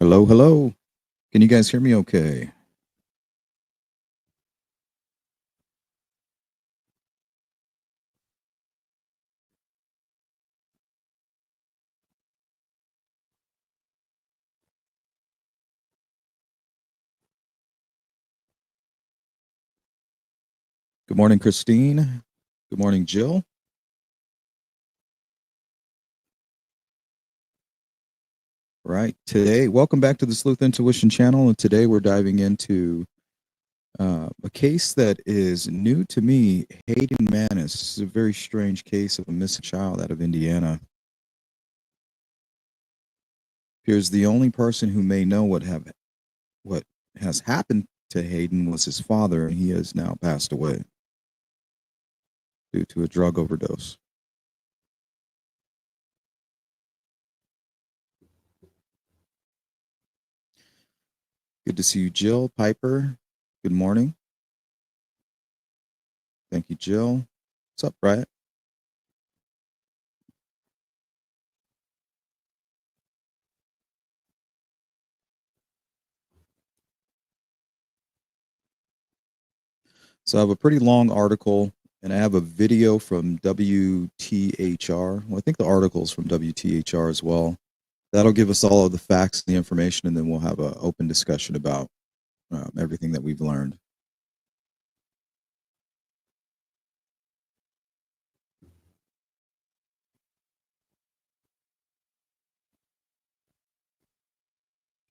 Hello, hello. Can you guys hear me okay? Good morning, Christine. Good morning, Jill. Right. Today, welcome back to the Sleuth Intuition channel. And today we're diving into a case that is new to me, Hayden MANIS. This is a very strange case of a missing child out of Indiana. Appears the only person who may know what has happened to Hayden was his father, and he has now passed away due to a drug overdose. Good to see you, Jill Piper. Good morning. Thank you, Jill. What's up, Brett? So I have a pretty long article, and I have a video from WTHR. Well, I think the article is from WTHR as well. That'll give us all of the facts and the information, and then we'll have an open discussion about everything that we've learned.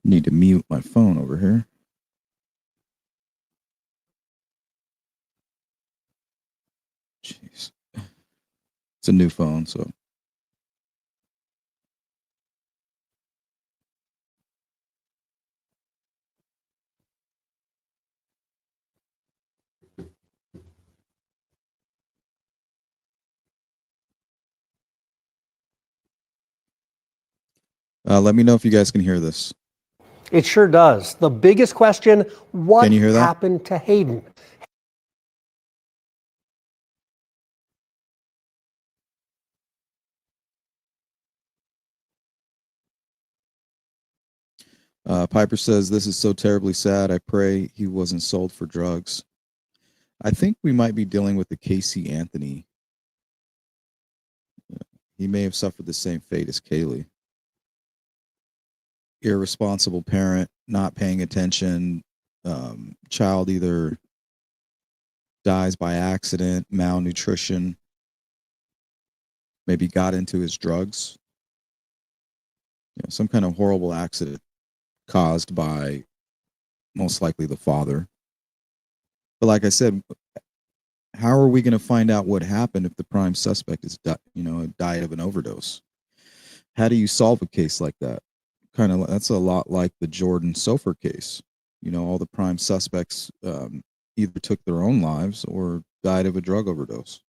Need to mute my phone over here. Jeez. It's a new phone, so. Let me know if you guys can hear this. It sure does. The biggest question, what Can you hear that? happened to Hayden? Piper says, this is so terribly sad. I pray he wasn't sold for drugs. I think we might be dealing with the Casey Anthony. He may have suffered the same fate as Kaylee. Irresponsible parent, not paying attention, child either dies by accident, malnutrition, maybe got into his drugs, some kind of horrible accident caused by most likely the father. But like I said, how are we going to find out what happened if the prime suspect is, died of an overdose? How do you solve a case like that? That's a lot like the Jordan Sofer case. All the prime suspects either took their own lives or died of a drug overdose.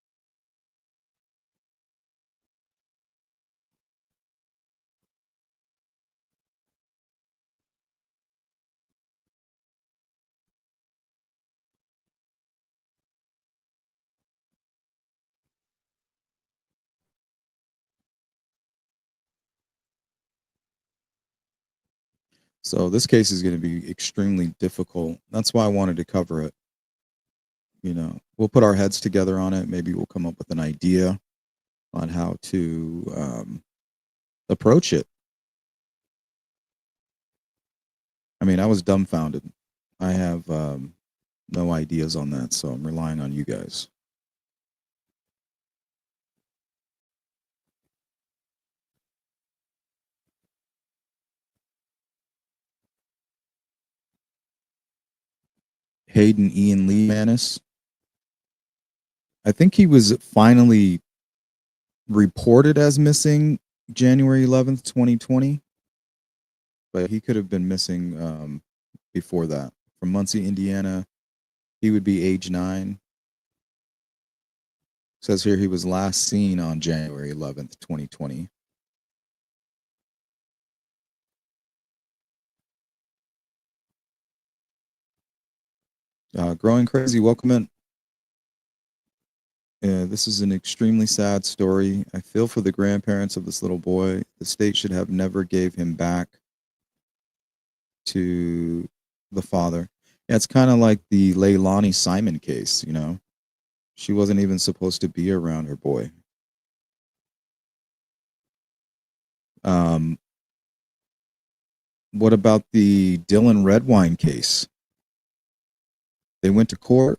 So this case is going to be extremely difficult. That's why I wanted to cover it. We'll put our heads together on it. Maybe we'll come up with an idea on how to approach it. I mean, I was dumbfounded. I have no ideas on that, so I'm relying on you guys. Hayden Ian Lee MANIS. I think he was finally reported as missing January 11th, 2020, but he could have been missing before that. From Muncie, Indiana, he would be age 9. Says here he was last seen on January 11th, 2020. Growing Crazy, welcome in. This is an extremely sad story. I feel for the grandparents of this little boy. The state should have never gave him back. to the father. Yeah, it's kind of like the Leilani Simon case, you know. She wasn't even supposed to be around her boy. Um, what about the Dylan Redwine case? They went to court,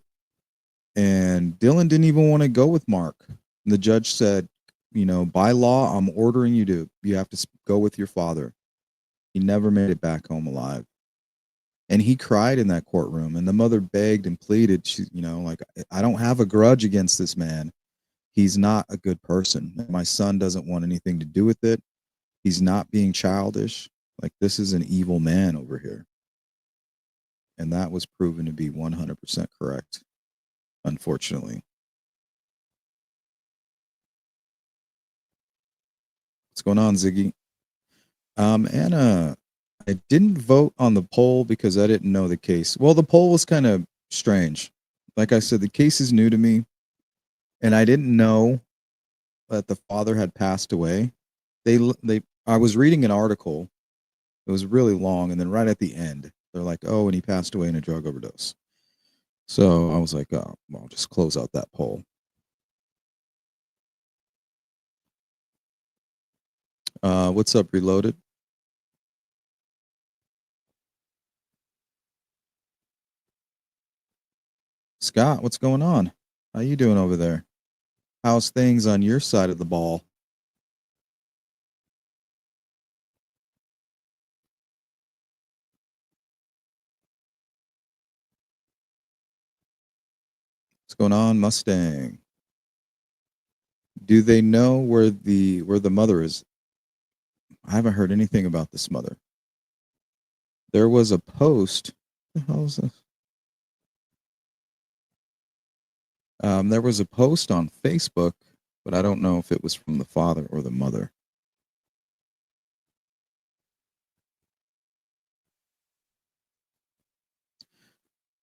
and Dylan didn't even want to go with Mark. And the judge said, you know, by law, I'm ordering you have to go with your father. He never made it back home alive. And he cried in that courtroom, and the mother begged and pleaded, she, you know, like, I don't have a grudge against this man. He's not a good person. My son doesn't want anything to do with it. He's not being childish. Like, this is an evil man over here. And that was proven to be 100% correct, unfortunately. What's going on, Ziggy? Anna, I didn't vote on the poll because I didn't know the case. Well, the poll was kind of strange. Like I said, the case is new to me, and I didn't know that the father had passed away. I was reading an article. It was really long, and then right at the end, they're like, "Oh, and he passed away in a drug overdose." So I was like, "Oh, well, I'll just close out that poll." What's up, Reloaded? Scott, what's going on? How you doing over there? How's things on your side of the ball? What's going on, Mustang? Do they know where the mother is? I haven't heard anything about this mother. There was a post. What the hell is this? There was a post on Facebook, but I don't know if it was from the father or the mother.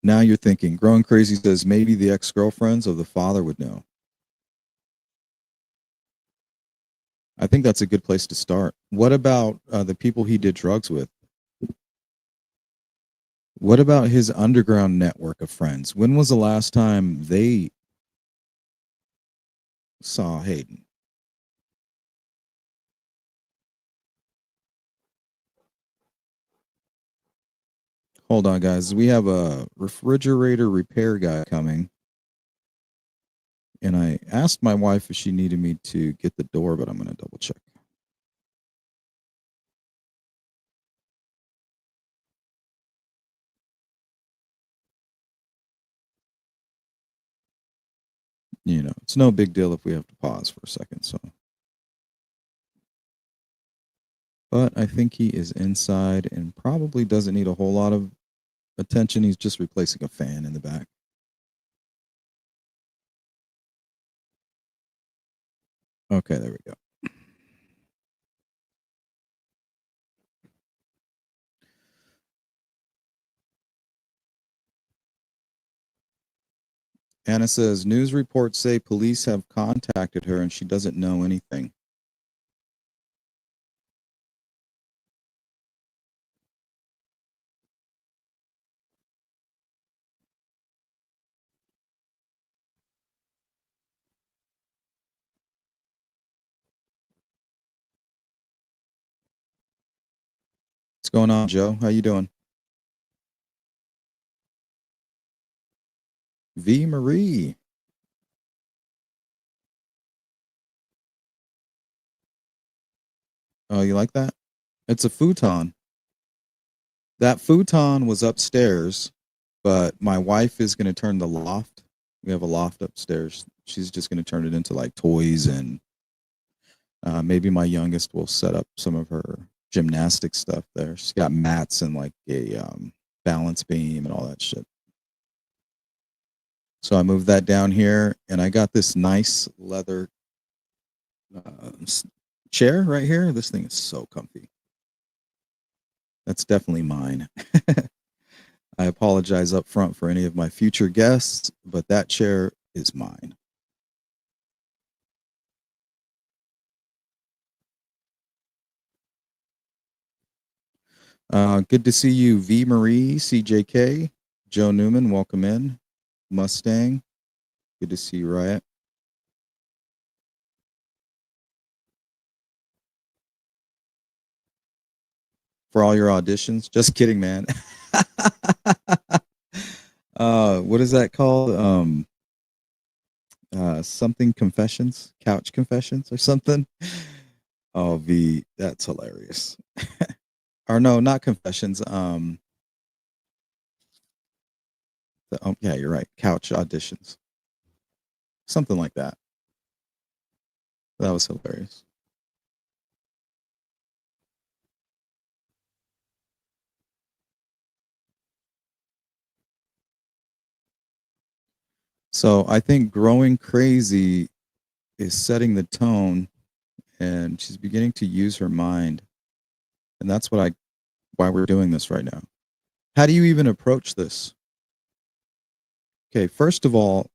Now you're thinking, Growing Crazy says maybe the ex-girlfriends of the father would know. I think that's a good place to start. What about the people he did drugs with? What about his underground network of friends? When was the last time they saw Hayden? Hold on, guys. We have a refrigerator repair guy coming. And I asked my wife if she needed me to get the door, but I'm going to double check. You know, it's no big deal if we have to pause for a second. So, but I think he is inside and probably doesn't need a whole lot of attention. He's just replacing a fan in the back. Okay, there we go. Anna says news reports say police have contacted her and she doesn't know anything. What's going on, Joe? How you doing? V Marie. Oh, you like that? It's a futon. That futon was upstairs, but my wife is going to turn the loft. We have a loft upstairs. She's just going to turn it into like toys, and maybe my youngest will set up some of her gymnastic stuff there. She's got mats and like a balance beam and all that shit. So I moved that down here, and I got this nice leather chair right here. This thing is so comfy. That's definitely mine. I apologize up front for any of my future guests, but that chair is mine. Good to see you, V. Marie, CJK, Joe Newman. Welcome in. Mustang. Good to see you, Riot. For all your auditions. Just kidding, man. What is that called? Something confessions, couch confessions or something. Oh, V, that's hilarious. Or no, not confessions. Yeah, you're right. Couch auditions, something like that. That was hilarious. So I think growing crazy is setting the tone, and she's beginning to use her mind, and that's why we're doing this right now. How do you even approach this? Okay, first of all,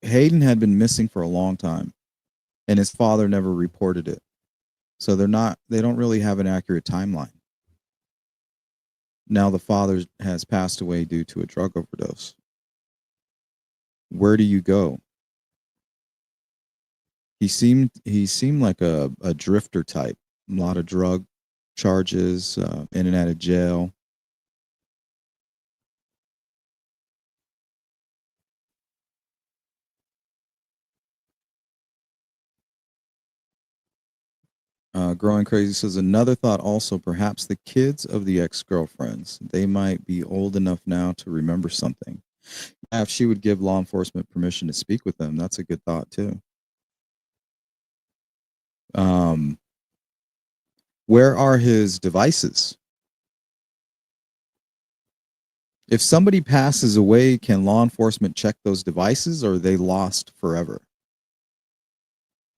Hayden had been missing for a long time, and his father never reported it. So they don't really have an accurate timeline. Now the father has passed away due to a drug overdose. Where do you go? He seemed like a drifter type. A lot of drug charges, in and out of jail. Growing Crazy says another thought also, perhaps the kids of the ex-girlfriends, they might be old enough now to remember something. Yeah, if she would give law enforcement permission to speak with them, that's a good thought too. Um, where are his devices? If somebody passes away, can law enforcement check those devices, or are they lost forever?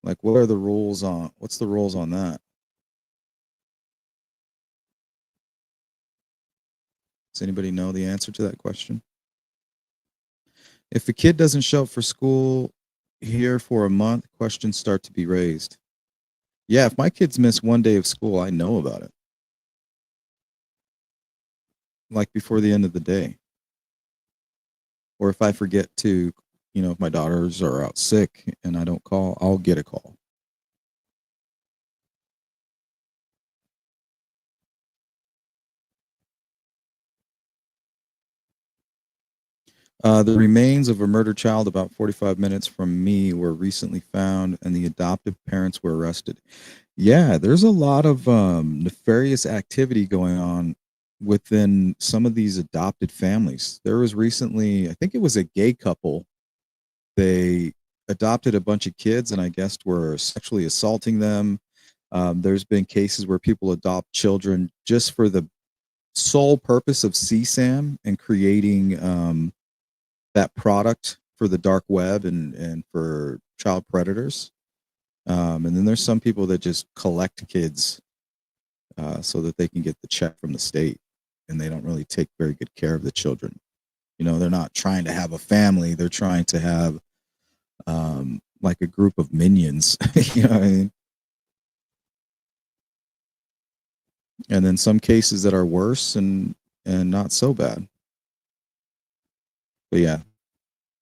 Like, what's the rules on that? Does anybody know the answer to that question? If a kid doesn't show up for school here for a month, questions start to be raised. Yeah, if my kids miss one day of school, I know about it. Like before the end of the day. Or if I forget to, if my daughters are out sick and I don't call, I'll get a call. The remains of a murdered child about 45 minutes from me were recently found, and the adoptive parents were arrested. Yeah, there's a lot of nefarious activity going on within some of these adopted families. There was recently, I think it was a gay couple. They adopted a bunch of kids and I guess were sexually assaulting them. There's been cases where people adopt children just for the sole purpose of CSAM and creating that product for the dark web and for child predators. And then there's some people that just collect kids so that they can get the check from the state, and they don't really take very good care of the children. They're not trying to have a family; they're trying to have like a group of minions. You know what I mean? And then some cases that are worse and not so bad. But yeah,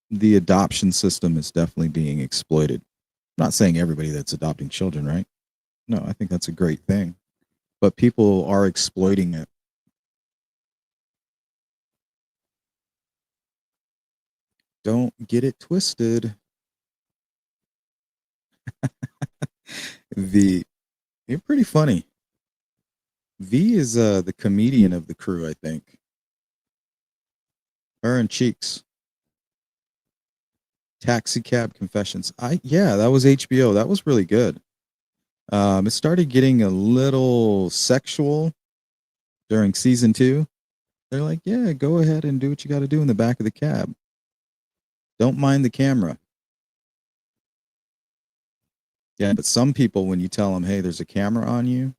the adoption system is definitely being exploited. I'm not saying everybody that's adopting children, right? No, I think that's a great thing. But people are exploiting it. Don't get it twisted. V, you're pretty funny. V is the comedian of the crew, I think. Her and Cheeks. Taxi Cab Confessions. Yeah, that was HBO. That was really good. It started getting a little sexual during season 2. They're like, yeah, go ahead and do what you got to do in the back of the cab. Don't mind the camera. Yeah, but some people, when you tell them, hey, there's a camera on you,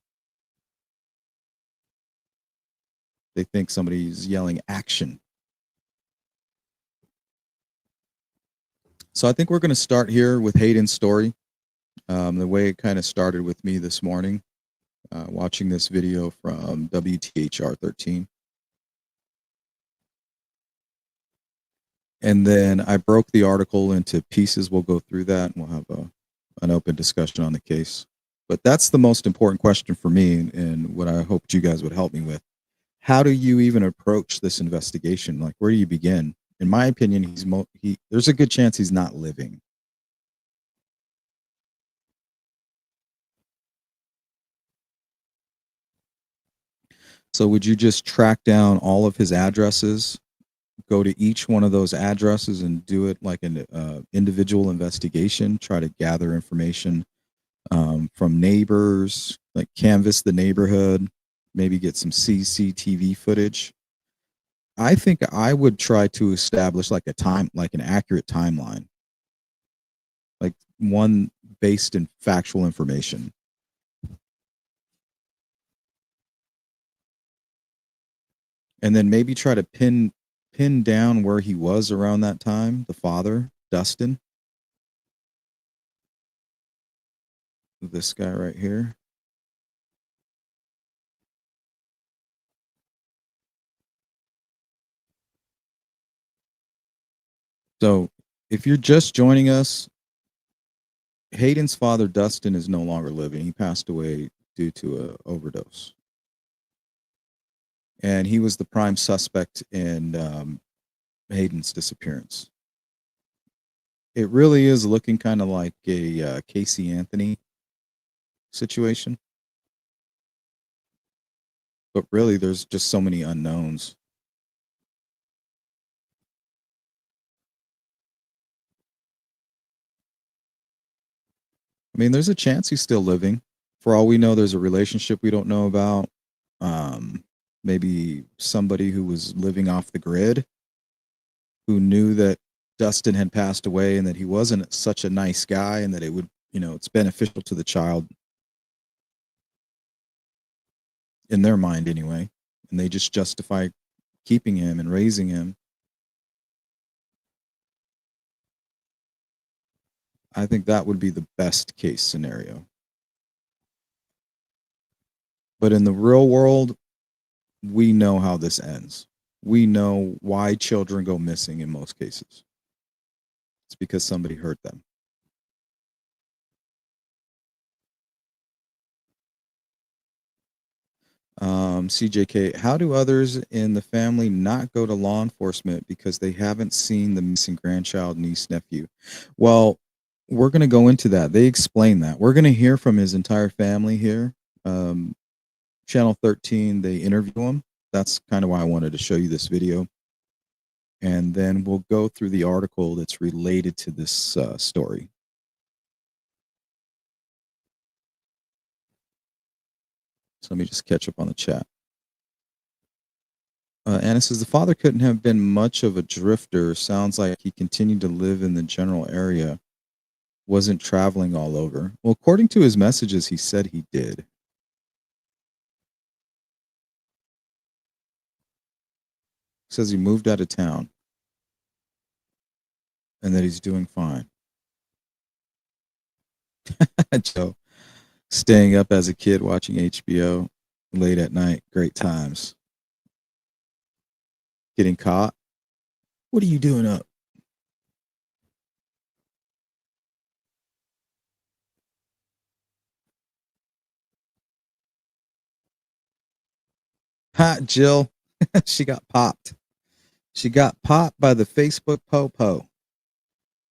they think somebody's yelling action. So I think we're going to start here with Hayden's story. The way it kind of started with me this morning. watching this video from WTHR 13. And then I broke the article into pieces. We'll go through that and we'll have an open discussion on the case. But that's the most important question for me, and what I hoped you guys would help me with. How do you even approach this investigation? Like, where do you begin? In my opinion, there's a good chance he's not living. So would you just track down all of his addresses, go to each one of those addresses and do it like an individual investigation, try to gather information from neighbors, like canvass the neighborhood, maybe get some CCTV footage? I think I would try to establish like an accurate timeline, like one based in factual information. And then maybe try to pin down where he was around that time, the father, Dustin. This guy right here. So if you're just joining us, Hayden's father, Dustin, is no longer living. He passed away due to an overdose. And he was the prime suspect in Hayden's disappearance. It really is looking kind of like a Casey Anthony situation. But really, there's just so many unknowns. I mean, there's a chance he's still living. For all we know, there's a relationship we don't know about. Maybe somebody who was living off the grid who knew that Dustin had passed away and that he wasn't such a nice guy, and that it would, it's beneficial to the child in their mind anyway. And they just justify keeping him and raising him. I think that would be the best case scenario. But in the real world, we know how this ends. We know why children go missing in most cases. It's because somebody hurt them. CJK, how do others in the family not go to law enforcement because they haven't seen the missing grandchild, niece, nephew? Well, we're going to go into that. They explain that. We're going to hear from his entire family here. Channel 13, they interview him. That's kind of why I wanted to show you this video. And then we'll go through the article that's related to this story. So let me just catch up on the chat. Anna says, the father couldn't have been much of a drifter. Sounds like he continued to live in the general area, wasn't traveling all over. Well, according to his messages, he said he did. Says he moved out of town and that he's doing fine. Joe, staying up as a kid watching HBO late at night. Great times. Getting caught. What are you doing up? Hot Jill. She got popped. She got popped by the Facebook po-po.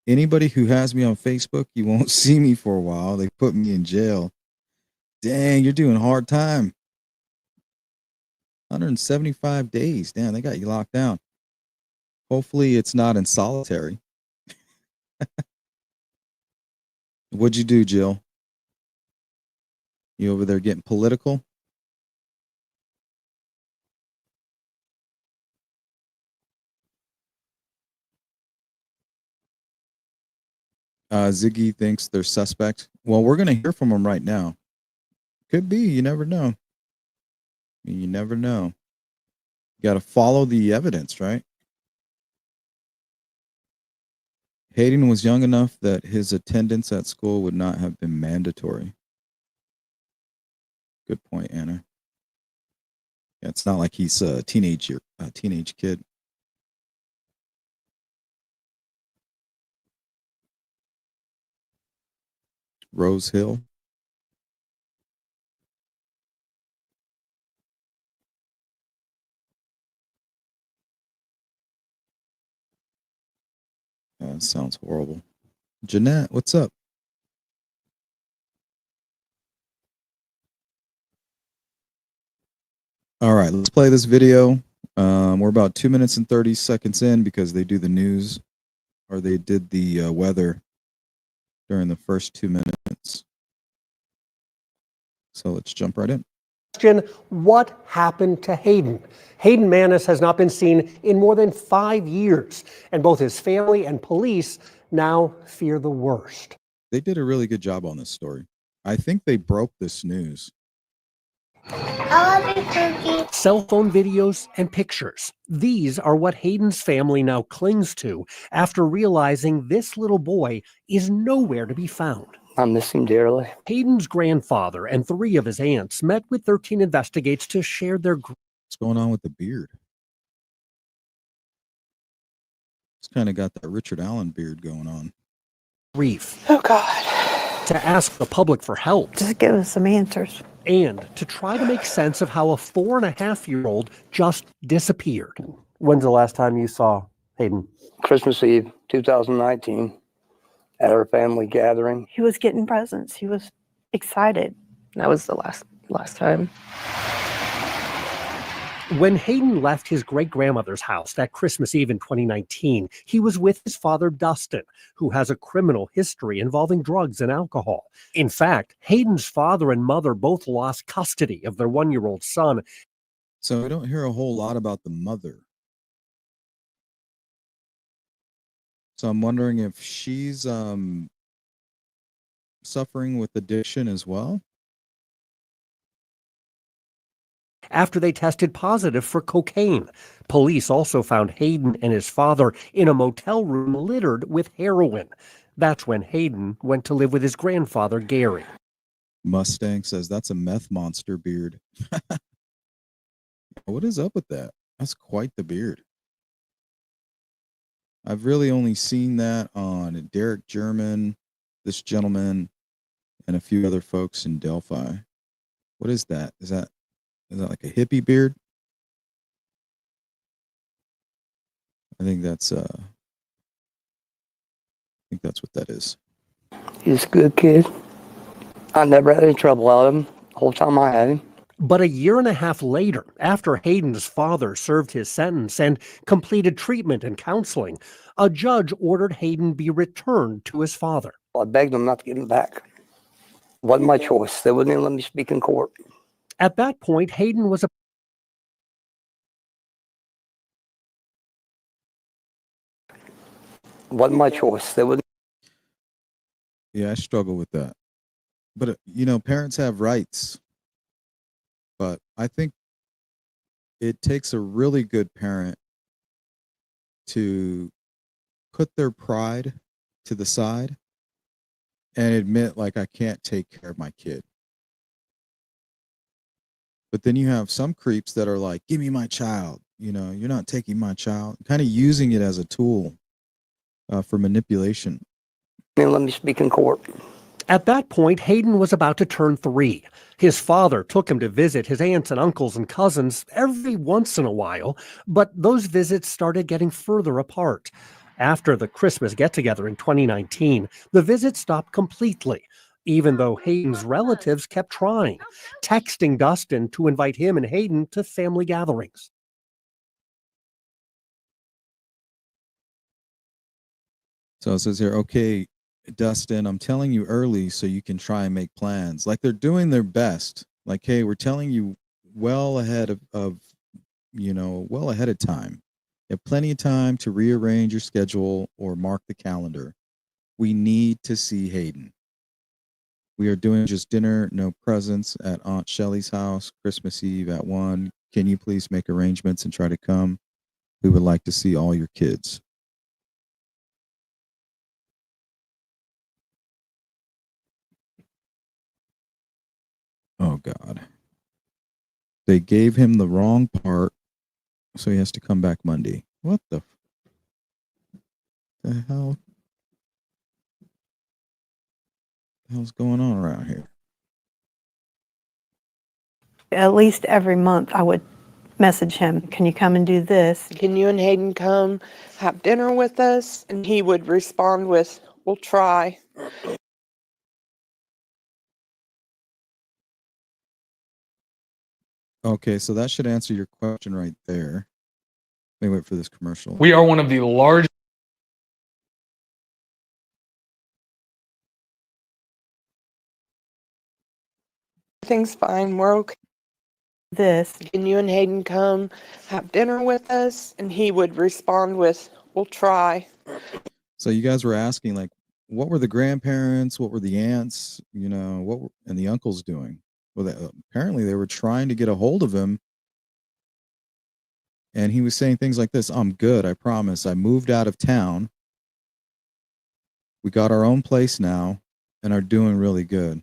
Anybody who has me on Facebook, you won't see me for a while. They put me in jail. Dang, you're doing hard time. 175 days. Damn, they got you locked down. Hopefully it's not in solitary. What'd you do, Jill? You over there getting political? Ziggy thinks they're suspect. Well, we're going to hear from them right now. Could be. You never know. You never know. You got to follow the evidence, right? Hayden was young enough that his attendance at school would not have been mandatory. Good point, Anna. Yeah, it's not like he's a teenage kid. Rose Hill. Sounds horrible. Jeanette, what's up? All right, let's play this video. We're about 2 minutes and 30 seconds in because they do the news, or they did the weather during the first 2 minutes. So let's jump right in. Question, what happened to Hayden? Hayden MANIS has not been seen in more than 5 years, and both his family and police now fear the worst. They did a really good job on this story. I think they broke this news. Cell phone videos and pictures. These are what Hayden's family now clings to after realizing this little boy is nowhere to be found. I miss him dearly. Hayden's grandfather and 3 of his aunts met with 13 Investigates to share their What's going on with the beard? It's kind of got that Richard Allen beard going on. grief. Oh, God. To ask the public for help. Just give us some answers. And to try to make sense of how a 4.5-year-old just disappeared. When's the last time you saw Hayden? Christmas Eve, 2019, at our family gathering. He was getting presents. He was excited. That was the last time. When Hayden left his great-grandmother's house that Christmas Eve in 2019, he was with his father, Dustin, who has a criminal history involving drugs and alcohol. In fact, Hayden's father and mother both lost custody of their 1-year-old son. So we don't hear a whole lot about the mother. So I'm wondering if she's suffering with addiction as well. After they tested positive for cocaine. Police also found Hayden and his father in a motel room littered with heroin. That's when Hayden went to live with his grandfather, Gary. Mustang says that's a meth monster beard. What is up with that? That's quite the beard. I've really only seen that on Derek German, this gentleman, and a few other folks in Delphi. What is that? Is that like a hippie beard? I think that's what that is. He's a good kid. I never had any trouble out of him the whole time I had him. But a 1.5 years later, after Hayden's father served his sentence and completed treatment and counseling, a judge ordered Hayden be returned to his father. I begged them not to give him back. Wasn't my choice. They wouldn't even let me speak in court. At that point, Hayden was Wasn't my choice. They wouldn't. Yeah, I struggle with that. But, parents have rights. But I think it takes a really good parent to put their pride to the side and admit, like, I can't take care of my kid. But then you have some creeps that are like, give me my child. You're not taking my child. Kind of using it as a tool for manipulation. They let me speak in court. At that point, Hayden was about to turn 3. His father took him to visit his aunts and uncles and cousins every once in a while, but those visits started getting further apart. After the Christmas get-together in 2019, the visit stopped completely, even though Hayden's relatives kept trying, texting Dustin to invite him and Hayden to family gatherings. So it says here, okay, Dustin, I'm telling you early so you can try and make plans. Like they're doing their best. Like, hey, we're telling you well ahead of well ahead of time. You have plenty of time to rearrange your schedule or mark the calendar. We need to see Hayden. We are doing just dinner, no presents at Aunt Shelley's house, Christmas Eve at 1. Can you please make arrangements and try to come? We would like to see all your kids. Oh, God. They gave him the wrong part, so he has to come back Monday. What the hell? The hell's going on around here? At least every month I would message him, can you come and do this? Can you and Hayden come have dinner with us? And he would respond with, we'll try. Okay, so that should answer your question right there. Let me wait for this commercial. We are one of the largest. Everything's fine. We're okay. This. Can you and Hayden come have dinner with us? And he would respond with, we'll try. So you guys were asking, like, what were the grandparents? What were the aunts? You know, and the uncles doing? Well, apparently they were trying to get a hold of him. And he was saying things like this: I'm good, I promise. I moved out of town. We got our own place now and are doing really good.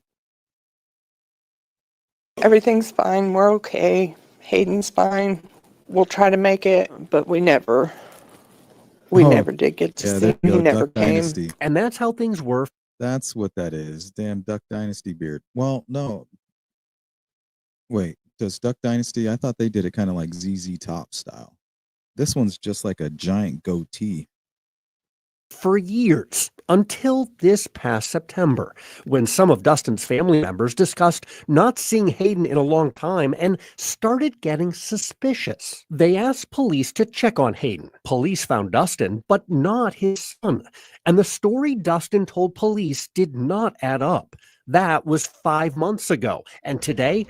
Everything's fine. We're okay. Hayden's fine. We'll try to make it, but we never did get to see him. He never Duck came. Dynasty. And that's how things were. That's what that is. Damn Duck Dynasty beard. Well, no. Wait, does Duck Dynasty? I thought they did it kind of like ZZ Top style. This one's just like a giant goatee. For years, until this past September, when some of Dustin's family members discussed not seeing Hayden in a long time and started getting suspicious. They asked police to check on Hayden. Police found Dustin, but not his son. And the story Dustin told police did not add up. That was 5 months ago. And today,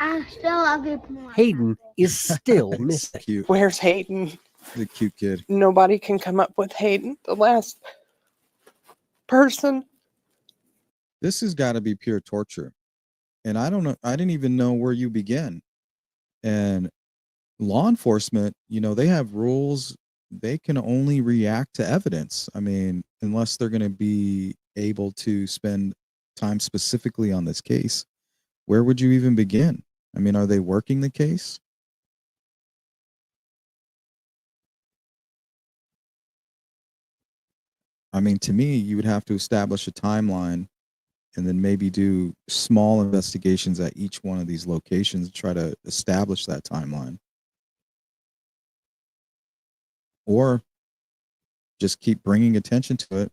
Hayden is still missing. Cute. Where's Hayden? The cute kid. Nobody can come up with Hayden. The last person. This has got to be pure torture. And I don't know. I didn't even know where you begin. And law enforcement, you know, they have rules. They can only react to evidence. I mean, unless they're going to be able to spend time specifically on this case, where would you even begin? I mean, are they working the case? I mean, to me, you would have to establish a timeline and then maybe do small investigations at each one of these locations to try to establish that timeline. Or just keep bringing attention to it.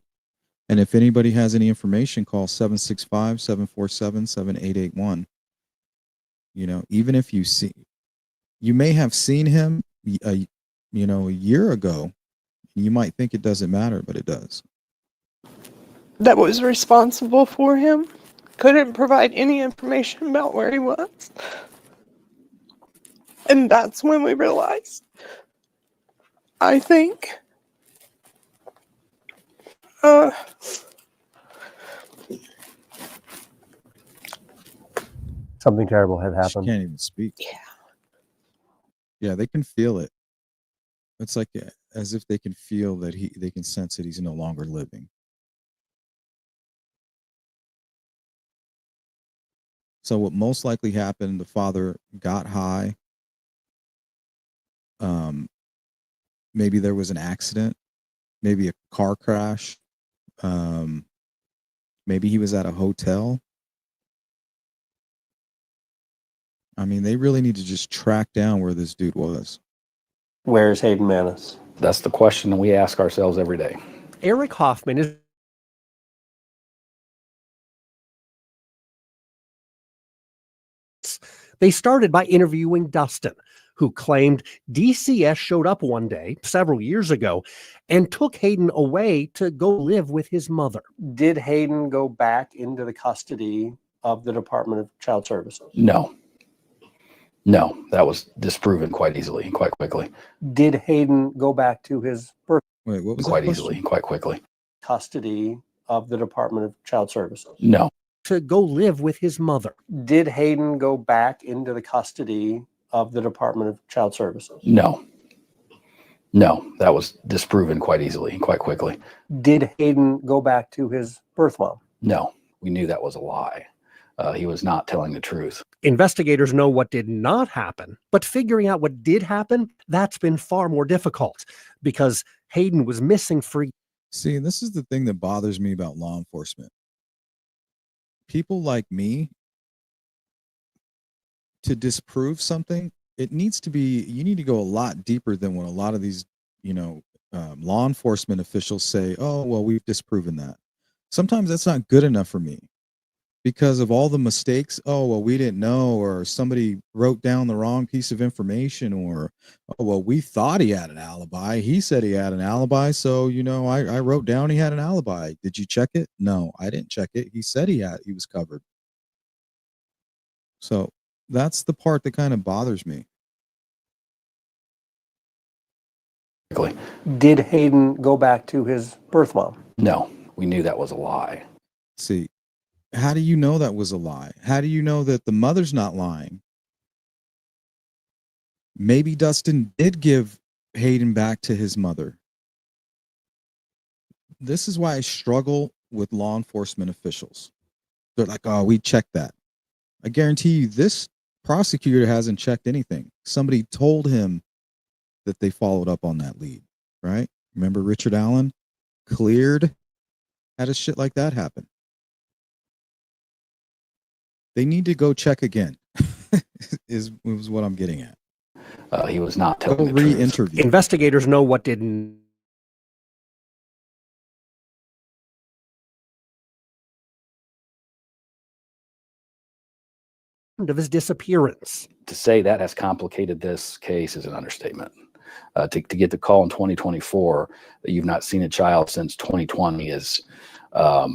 And if anybody has any information, call 765-747-7881. You know, even if you may have seen him, a year ago. You might think it doesn't matter, but it does. That was responsible for him. Couldn't provide any information about where he was. And that's when we realized, I think, Something terrible had She happened. can't even speak. Yeah. Yeah, they can feel it. It's like as if they can feel that they can sense that he's no longer living. So what most likely happened, the father got high. Maybe there was an accident, maybe a car crash. Maybe he was at a hotel. I mean, they really need to just track down where this dude was. Where's Hayden Manis? That's the question that we ask ourselves every day. Eric Hoffman is They started by interviewing Dustin, who claimed DCS showed up one day several years ago and took Hayden away to go live with his mother. Did Hayden go back into the custody of the Department of Child Services? No. No, that was disproven quite easily, quite quickly. Did Hayden go back to his birth Wait, what was Quite that easily, question? quite quickly. custody of the Department of Child Services? No. To go live with his mother. Did Hayden go back into the custody of the Department of Child Services? No. No, that was disproven quite easily, quite quickly. Did Hayden go back to his birth mom? No, we knew that was a lie. He was not telling the truth. Investigators know what did not happen, but figuring out what did happen, that's been far more difficult because Hayden was missing for. See, this is the thing that bothers me about law enforcement. People like me, to disprove something, it needs to be, you need to go a lot deeper than what a lot of these, law enforcement officials say, oh, well, we've disproven that. Sometimes that's not good enough for me because of all the mistakes. Oh, well, we didn't know, or somebody wrote down the wrong piece of information, or, oh, well, we thought he had an alibi. He said he had an alibi. So, I wrote down he had an alibi. Did you check it? No, I didn't check it. He said he was covered. So that's the part that kind of bothers me. Did Hayden go back to his birth mom? No, we knew that was a lie. See, how do you know that was a lie? How do you know that the mother's not lying? Maybe Dustin did give Hayden back to his mother. This is why I struggle with law enforcement officials. They're like, oh, we checked that. I guarantee you this prosecutor hasn't checked anything. Somebody told him that they followed up on that lead, right? Remember Richard Allen cleared? How does shit like that happen? They need to go check again, is what I'm getting at. He was not telling Go the truth. re-interview. Investigators know what didn't. Of his disappearance. To say that has complicated this case is an understatement. To get the call in 2024 that you've not seen a child since 2020 is a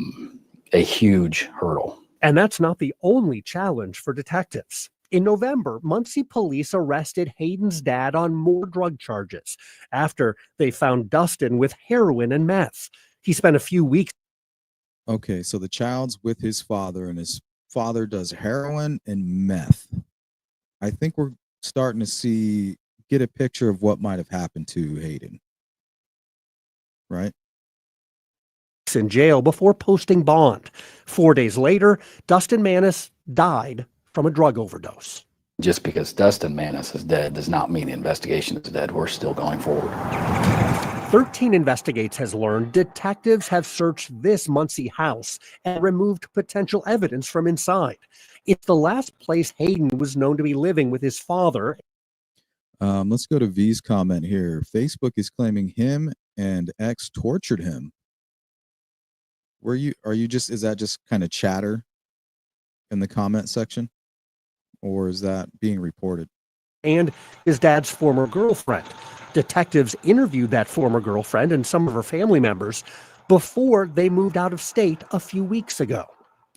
huge hurdle. And that's not the only challenge for detectives. In November, Muncie police arrested Hayden's dad on more drug charges after they found Dustin with heroin and meth. He spent a few weeks. Okay, so the child's with his father, and his father does heroin and meth. I think we're starting to get a picture of what might have happened to Hayden. Right? In jail before posting bond. 4 days later, Dustin Manis died from a drug overdose. Just because Dustin Manis is dead does not mean the investigation is dead. We're still going forward. 13 Investigates has learned detectives have searched this Muncie house and removed potential evidence from inside. It's the last place Hayden was known to be living with his father. Let's go to V's comment here. Facebook is claiming him and X tortured him. Is that just kind of chatter in the comment section? Or is that being reported? And his dad's former girlfriend. Detectives interviewed that former girlfriend and some of her family members before they moved out of state a few weeks ago.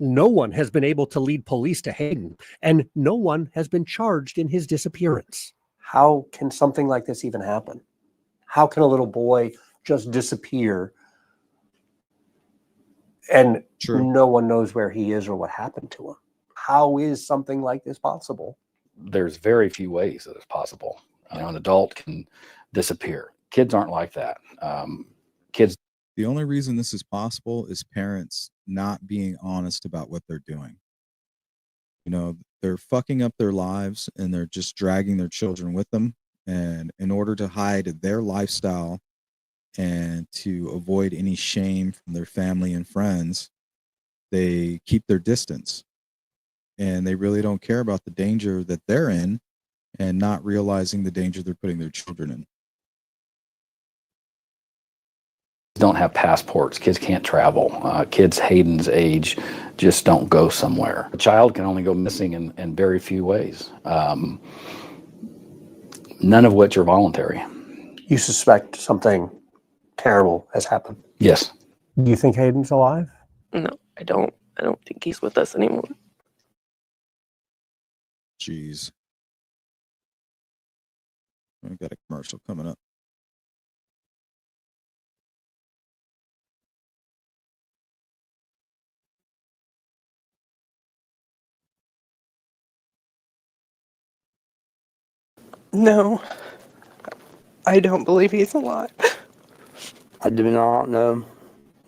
No one has been able to lead police to Hayden, and no one has been charged in his disappearance. How can something like this even happen? How can a little boy just disappear and no one knows where he is or what happened to him? How is something like this possible? There's very few ways that it's possible. An adult can disappear. Kids aren't like that. Kids. The only reason this is possible is parents not being honest about what they're doing. They're fucking up their lives and they're just dragging their children with them. And in order to hide their lifestyle and to avoid any shame from their family and friends, they keep their distance. And they really don't care about the danger that they're in and not realizing the danger they're putting their children in. Don't have passports. Kids can't travel. Kids Hayden's age just don't go somewhere. A child can only go missing in very few ways, none of which are voluntary. You suspect something terrible has happened? Yes. Do you think Hayden's alive? No, I don't. I don't think he's with us anymore. Jeez. We've got a commercial coming up. No, I don't believe he's alive. I do not know.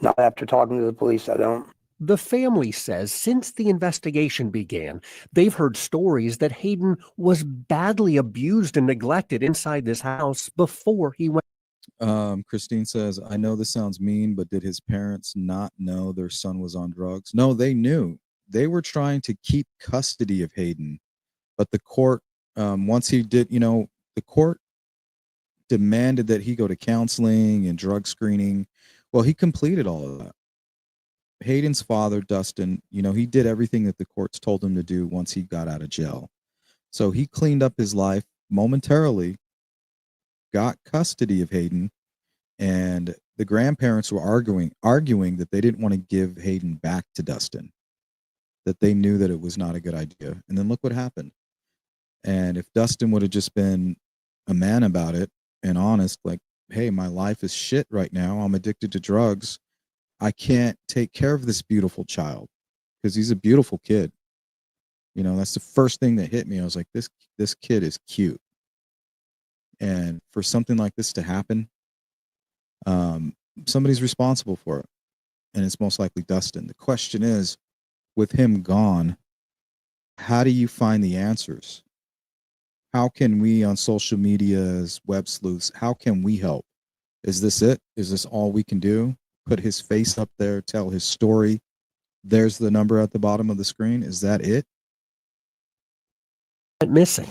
Not after talking to the police, I don't. The family says since the investigation began, they've heard stories that Hayden was badly abused and neglected inside this house before he went. Christine says, I know this sounds mean, but did his parents not know their son was on drugs? No, they knew. They were trying to keep custody of Hayden, but the court, once he did, the court demanded that he go to counseling and drug screening. Well, he completed all of that. Hayden's father, Dustin, he did everything that the courts told him to do once he got out of jail. So he cleaned up his life momentarily, got custody of Hayden, and the grandparents were arguing that they didn't want to give Hayden back to Dustin, that they knew that it was not a good idea. And then look what happened. And if Dustin would have just been a man about it and honest, like, hey, my life is shit right now. I'm addicted to drugs. I can't take care of this beautiful child because he's a beautiful kid. That's the first thing that hit me. I was like, this kid is cute. And for something like this to happen, somebody's responsible for it. And it's most likely Dustin. The question is, with him gone, how do you find the answers? How can we on social media as web sleuths, how can we help? Is this it? Is this all we can do? Put his face up there, tell his story. There's the number at the bottom of the screen. Is that it? Missing.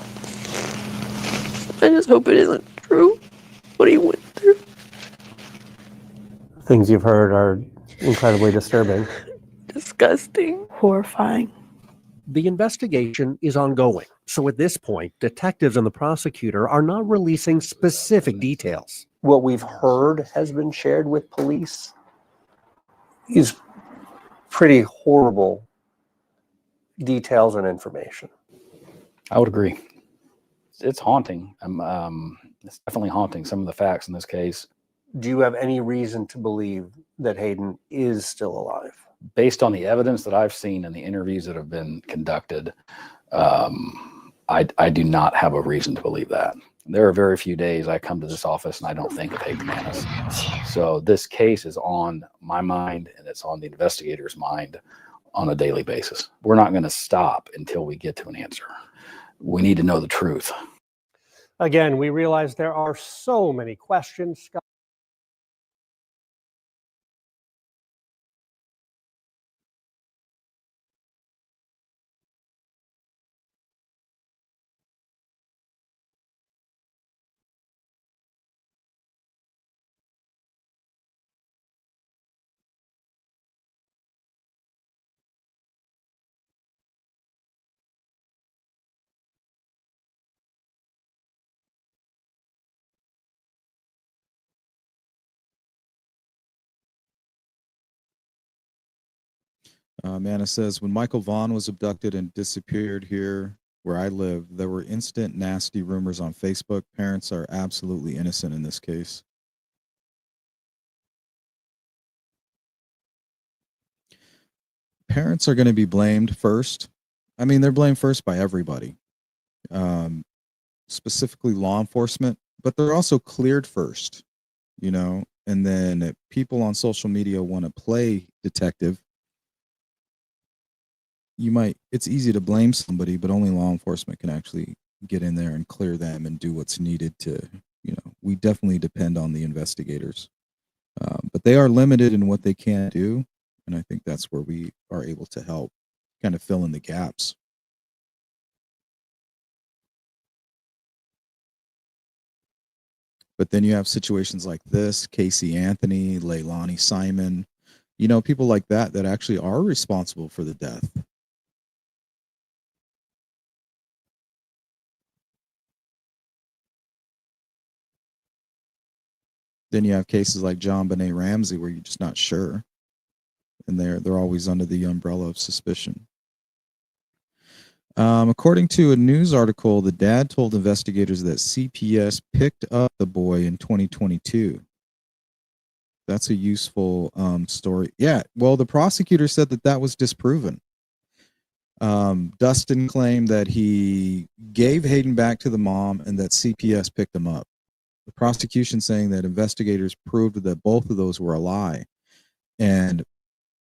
I just hope it isn't true what he went through. Things you've heard are incredibly disturbing. Disgusting. Horrifying. The investigation is ongoing, so at this point, detectives and the prosecutor are not releasing specific details. What we've heard has been shared with police is pretty horrible details and information. I would agree. It's haunting. It's definitely haunting, some of the facts in this case. Do you have any reason to believe that Hayden is still alive? Based on the evidence that I've seen and the interviews that have been conducted, I do not have a reason to believe that. There are very few days I come to this office and I don't think of Hayden MANIS. So this case is on my mind and it's on the investigator's mind on a daily basis. We're not going to stop until we get to an answer. We need to know the truth. Again, we realize there are so many questions, Scott. Manna says, when Michael Vaughn was abducted and disappeared here where I live, there were instant nasty rumors on Facebook. Parents are absolutely innocent in this case. Parents are going to be blamed first. I mean, they're blamed first by everybody, specifically law enforcement, but they're also cleared first, and then if people on social media want to play detective, it's easy to blame somebody, but only law enforcement can actually get in there and clear them and do what's needed to, we definitely depend on the investigators. But they are limited in what they can do. And I think that's where we are able to help kind of fill in the gaps. But then you have situations like this, Casey Anthony, Leilani Simon, people like that actually are responsible for the death. Then you have cases like John Benet Ramsey where you're just not sure. And they're always under the umbrella of suspicion. According to a news article, the dad told investigators that CPS picked up the boy in 2022. That's a useful story. Yeah, well, the prosecutor said that was disproven. Dustin claimed that he gave Hayden back to the mom and that CPS picked him up. The prosecution saying that investigators proved that both of those were a lie. And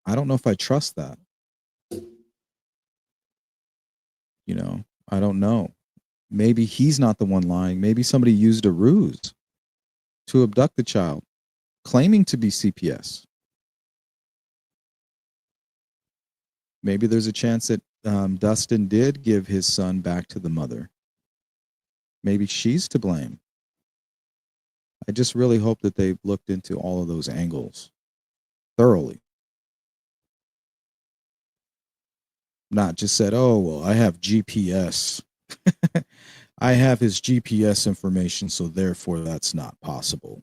I don't know if I trust that. I don't know. Maybe he's not the one lying. Maybe somebody used a ruse to abduct the child, claiming to be CPS. Maybe there's a chance that Dustin did give his son back to the mother. Maybe she's to blame. I just really hope that they've looked into all of those angles thoroughly. Not just said, oh, well, I have GPS. I have his GPS information, so therefore that's not possible.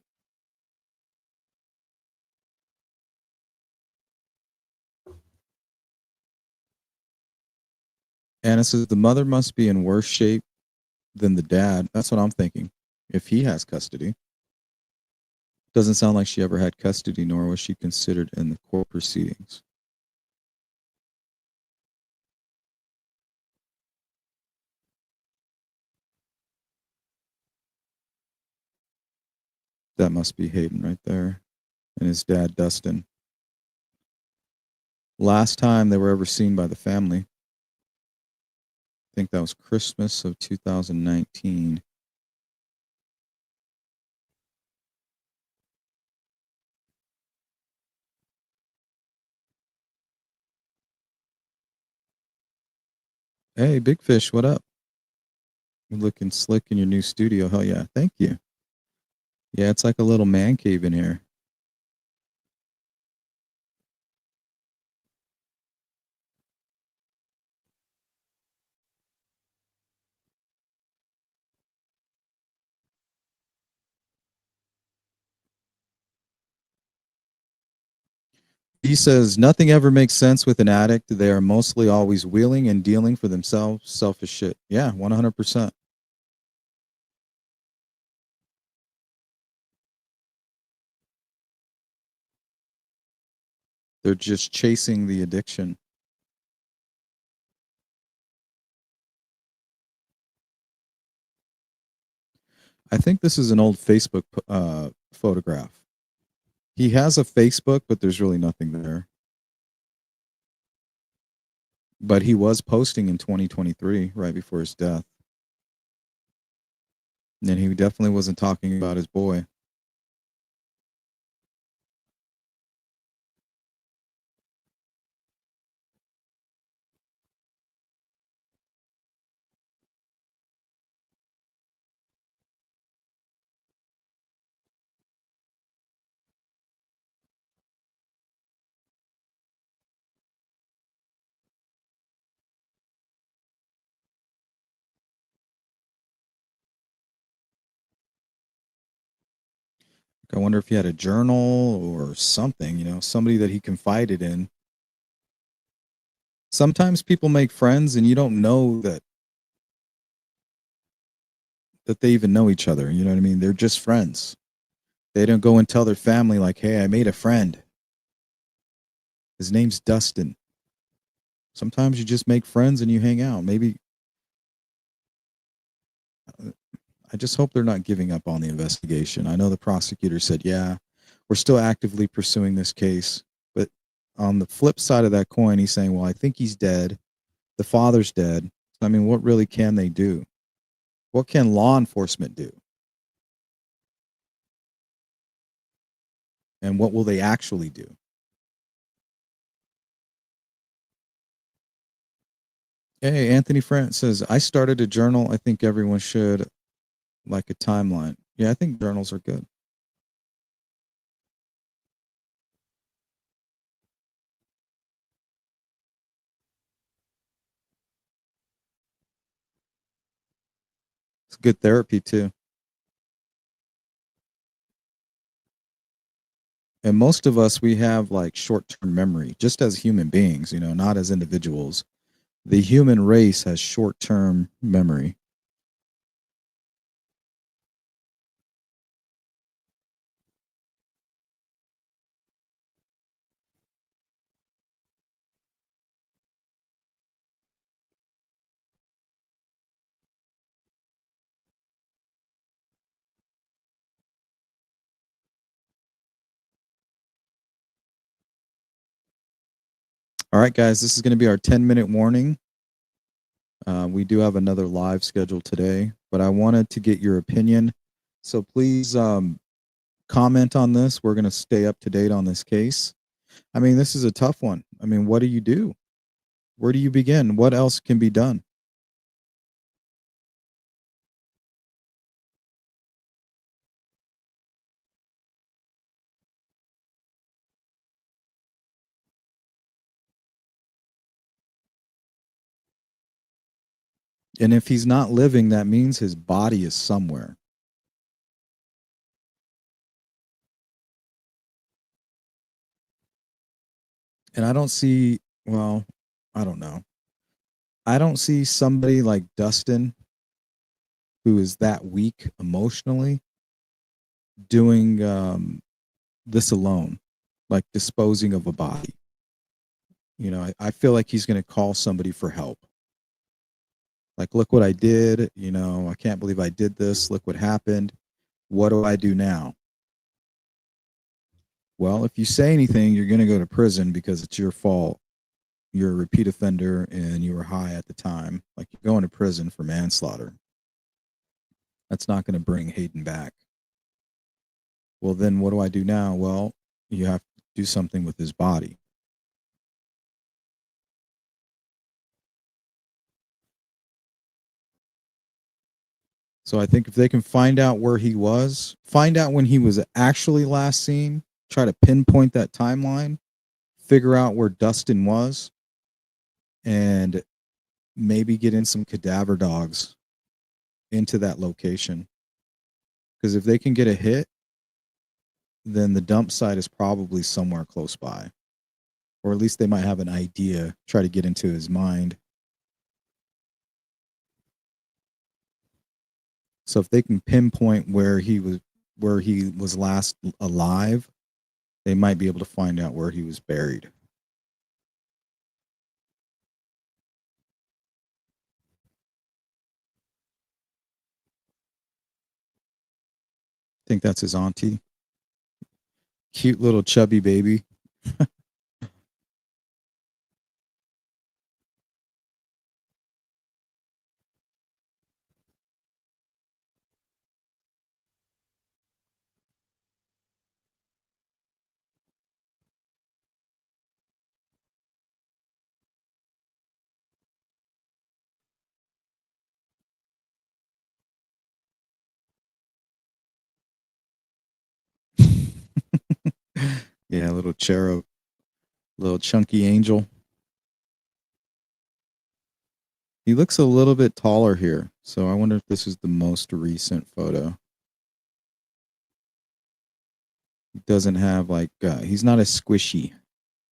Anna says the mother must be in worse shape than the dad. That's what I'm thinking. If he has custody. Doesn't sound like she ever had custody, nor was she considered in the court proceedings. That must be Hayden right there. And his dad, Dustin. Last time they were ever seen by the family, I think that was Christmas of 2019. Hey, Big Fish, what up? You're looking slick in your new studio. Hell yeah. Thank you. Yeah, it's like a little man cave in here. He says nothing ever makes sense with an addict. They are mostly always wheeling and dealing for themselves. Selfish shit. Yeah, 100%. They're just chasing the addiction. I think this is an old Facebook photograph. He has a Facebook, but there's really nothing there. But he was posting in 2023, right before his death. And he definitely wasn't talking about his boy. I wonder if he had a journal or something, somebody that he confided in. Sometimes people make friends and you don't know that they even know each other. You know what I mean? They're just friends. They don't go and tell their family like, hey, I made a friend. His name's Dustin. Sometimes you just make friends and you hang out. Maybe I just hope they're not giving up on the investigation. I know the prosecutor said, yeah, we're still actively pursuing this case. But on the flip side of that coin, he's saying, well, I think he's dead. The father's dead. I mean, what really can they do? What can law enforcement do? And what will they actually do? Hey, Anthony France says, I started a journal. I think everyone should, like a timeline. Yeah, I think journals are good. It's good therapy too. And most of us, we have like short-term memory, just as human beings, not as individuals. The human race has short-term memory. All right, guys, this is going to be our 10-minute warning. We do have another live schedule today, but I wanted to get your opinion. So please comment on this. We're going to stay up to date on this case. I mean, this is a tough one. I mean, what do you do? Where do you begin? What else can be done? And if he's not living, that means his body is somewhere. And I don't see, well, I don't know. I don't see somebody like Dustin, who is that weak emotionally, doing this alone, like disposing of a body. You know, I feel like he's going to call somebody for help. Like, look what I did. You know, I can't believe I did this. Look what happened. What do I do now? Well, if you say anything, you're going to go to prison because it's your fault. You're a repeat offender and you were high at the time. Like, you're going to prison for manslaughter. That's not going to bring Hayden back. Well, then what do I do now? Well, you have to do something with his body. So I think if they can find out where he was, find out when he was actually last seen, try to pinpoint that timeline, figure out where Dustin was, and maybe get in some cadaver dogs into that location. Because if they can get a hit, then the dump site is probably somewhere close by. Or at least they might have an idea, try to get into his mind. So if they can pinpoint where he was last alive, they might be able to find out where he was buried. I think that's his auntie. Cute little chubby baby. Yeah, little cherub, little chunky angel. He looks a little bit taller here, so I wonder if this is the most recent photo. He doesn't have like, he's not as squishy.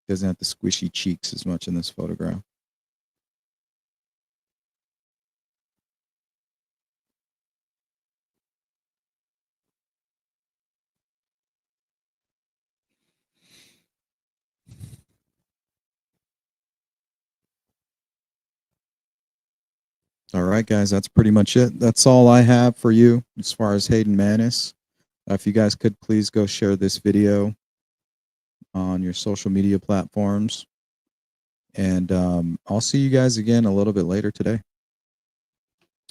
Doesn't have the squishy cheeks as much in this photograph. All right, guys, that's pretty much it. That's all I have for you as far as Hayden Manis. If you guys could please go share this video on your social media platforms. And I'll see you guys again a little bit later today.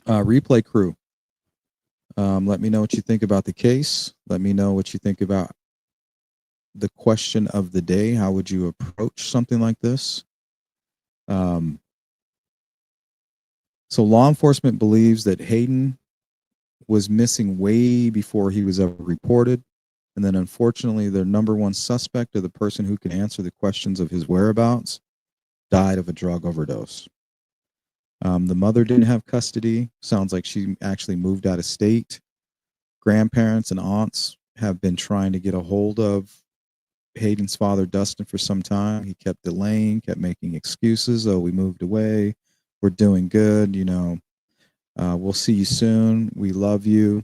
Replay crew, let me know what you think about the case. Let me know what you think about the question of the day. How would you approach something like this? So law enforcement believes that Hayden was missing way before he was ever reported. And then unfortunately, their number one suspect, or the person who can answer the questions of his whereabouts, died of a drug overdose. The mother didn't have custody. Sounds like she actually moved out of state. Grandparents and aunts have been trying to get a hold of Hayden's father, Dustin, for some time. He kept delaying, kept making excuses. Oh, we moved away. We're doing good. You know, we'll see you soon. We love you.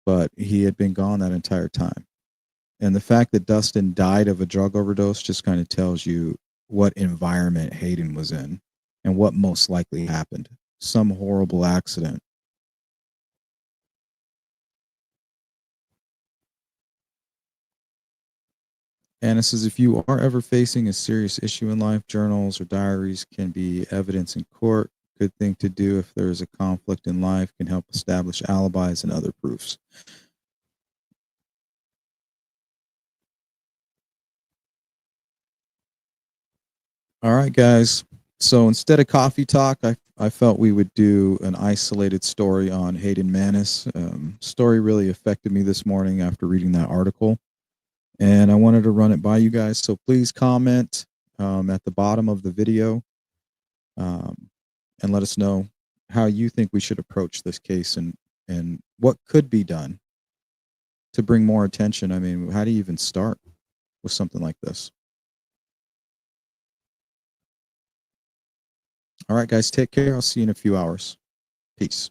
But he had been gone that entire time. And the fact that Dustin died of a drug overdose just kind of tells you what environment Hayden was in and what most likely happened. Some horrible accident. Anna says, if you are ever facing a serious issue in life, journals or diaries can be evidence in court. Good thing to do if there is a conflict in life, can help establish alibis and other proofs. All right, guys. So instead of coffee talk, I felt we would do an isolated story on Hayden MANIS. Story really affected me this morning after reading that article, and I wanted to run it by you guys. So please comment at the bottom of the video and let us know how you think we should approach this case and what could be done to bring more attention. I mean, how do you even start with something like this? All right, guys, take care. I'll see you in a few hours. Peace.